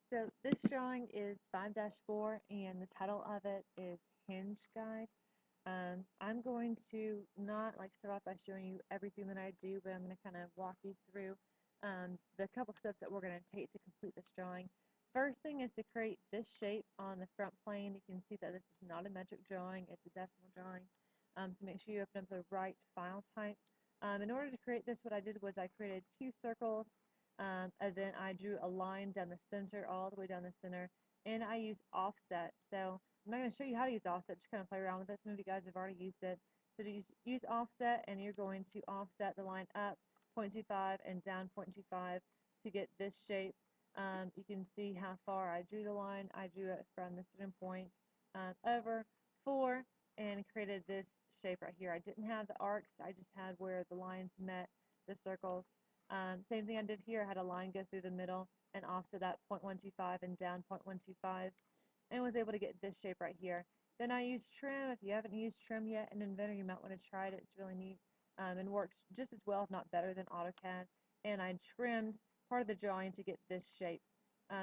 So this drawing is 5-4 and the title of it is Hinge Guide. I'm going to not like start off by showing you everything that I do, but I'm going to kind of walk you through the couple steps that we're going to take to complete this drawing. First thing is to create this shape on the front plane. You can see that this is not a metric drawing, it's a decimal drawing. So make sure you open up the right file type. In order to create this, what I did was I created two circles, and then I drew a line down the center, all the way down the center, and I used offset. So I'm not going to show you how to use offset, just kind of play around with it. Some of you guys have already used it. So to use offset, and you're going to offset the line up 0.25 and down 0.25 to get this shape. You can see how far I drew the line. I drew it from the center point over 4 and created this shape right here. I didn't have the arcs, I just had where the lines met the circles. Same thing I did here. I had a line go through the middle and offset that 0.125 and down 0.125 and was able to get this shape right here. Then I used trim. If you haven't used trim yet in Inventor, you might want to try it. It's really neat and works just as well, if not better, than AutoCAD. And I trimmed part of the drawing to get this shape.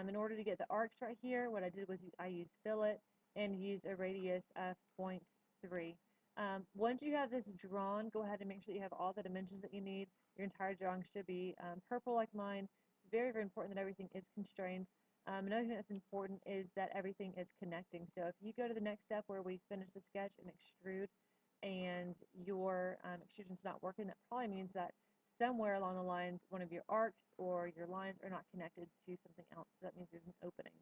In order to get the arcs right here, what I did was I used fillet and used a radius of 0.3. Once you have this drawn, go ahead and make sure that you have all the dimensions that you need. Your entire drawing should be purple like mine. It's very, very important that everything is constrained. Another thing that's important is that everything is connecting. So if you go to the next step where we finish the sketch and extrude and your extrusion's not working, that probably means that somewhere along the line one of your arcs or your lines are not connected to something else. So that means there's an opening.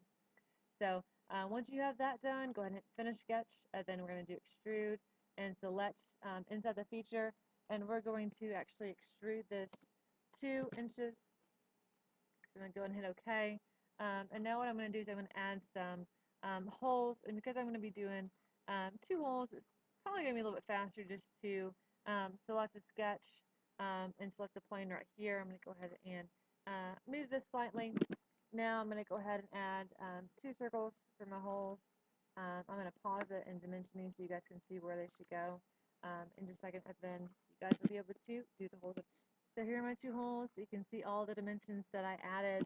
So once you have that done, go ahead and hit finish sketch. Then we're going to do extrude and select inside the feature. And we're going to actually extrude this 2 inches. I'm going to go and hit OK. And now what I'm going to do is I'm going to add some holes. And because I'm going to be doing 2 holes, it's probably going to be a little bit faster just to select the sketch and select the plane right here. I'm going to go ahead and move this slightly. Now I'm going to go ahead and add 2 circles for my holes. I'm going to pause it and dimension these so you guys can see where they should go in just a second, and then you guys will be able to do the holes. So here are my 2 holes. You can see all the dimensions that I added.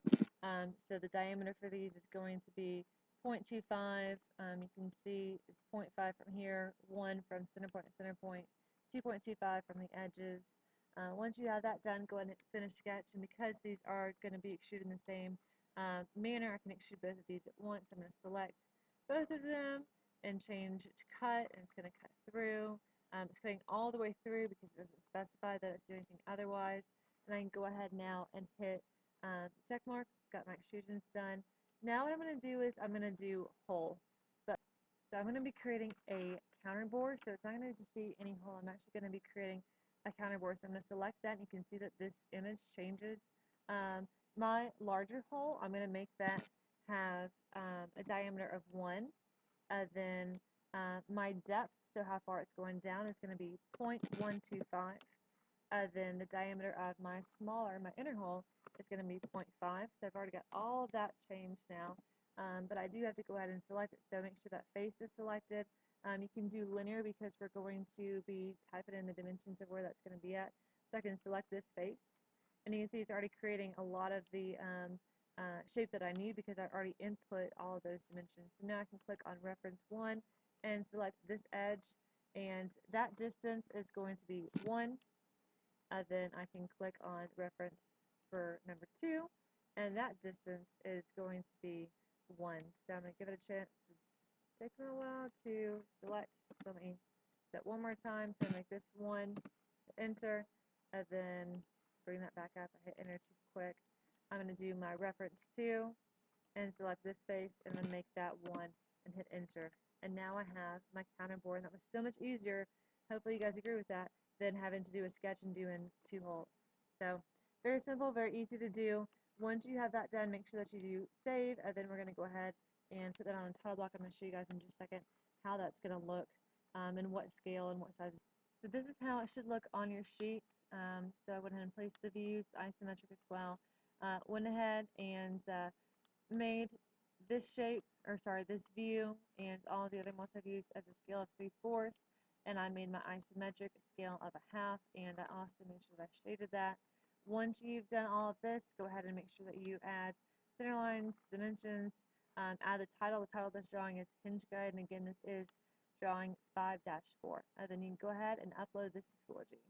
So the diameter for these is going to be 0.25. You can see it's 0.5 from here, 1 from center point to center point, 2.25 from the edges. Once you have that done, go ahead and finish sketch. And because these are going to be extruded in the same manner, I can extrude both of these at once. I'm going to select both of them and change to cut, and it's going to cut through. It's cutting all the way through because it doesn't specify that it's doing anything otherwise. And I can go ahead now and hit check mark. Got my extrusions done. Now what I'm going to do is I'm going to do hole. So I'm going to be creating a counter bore. So it's not going to just be any hole. I'm actually going to be creating a counter bore. So I'm going to select that, and you can see that this image changes. My larger hole, I'm going to make that have a diameter of 1. Then my depth, so how far it's going down, is going to be 0.125. Then the diameter of my smaller, my inner hole, is going to be 0.5. So I've already got all of that changed now. But I do have to go ahead and select it, so make sure that face is selected. You can do linear because we're going to be typing in the dimensions of where that's going to be at. So I can select this face. And you can see it's already creating a lot of the shape that I need because I already input all of those dimensions. So now I can click on reference 1 and select this edge. And that distance is going to be 1. Then I can click on reference for number 2, and that distance is going to be 1. So I'm going to give it a chance. It's taking a while to select. So let me do that one more time. So I make this 1, hit enter, and then bring that back up. I hit enter too quick. I'm going to do my reference 2 and select this face and then make that 1 and hit enter. And now I have my counter board, and that was so much easier. Hopefully you guys agree with that than having to do a sketch and doing 2 holes. So very simple, very easy to do. Once you have that done, make sure that you do save, and then we're going to go ahead and put that on a title block. I'm going to show you guys in just a second how that's going to look and what scale and what size. So this is how it should look on your sheet. So I went ahead and placed the views, isometric as well. Went ahead and made this shape, or sorry, this view and all the other multi-views as a scale of 3/4, and I made my isometric a scale of 1/2, and I also made sure that I shaded that. Once you've done all of this, go ahead and make sure that you add center lines lengths, dimensions, add the title. The title of this drawing is Hinge Guide, and again, this is drawing 5-4. Then you can go ahead and upload this to Schoology.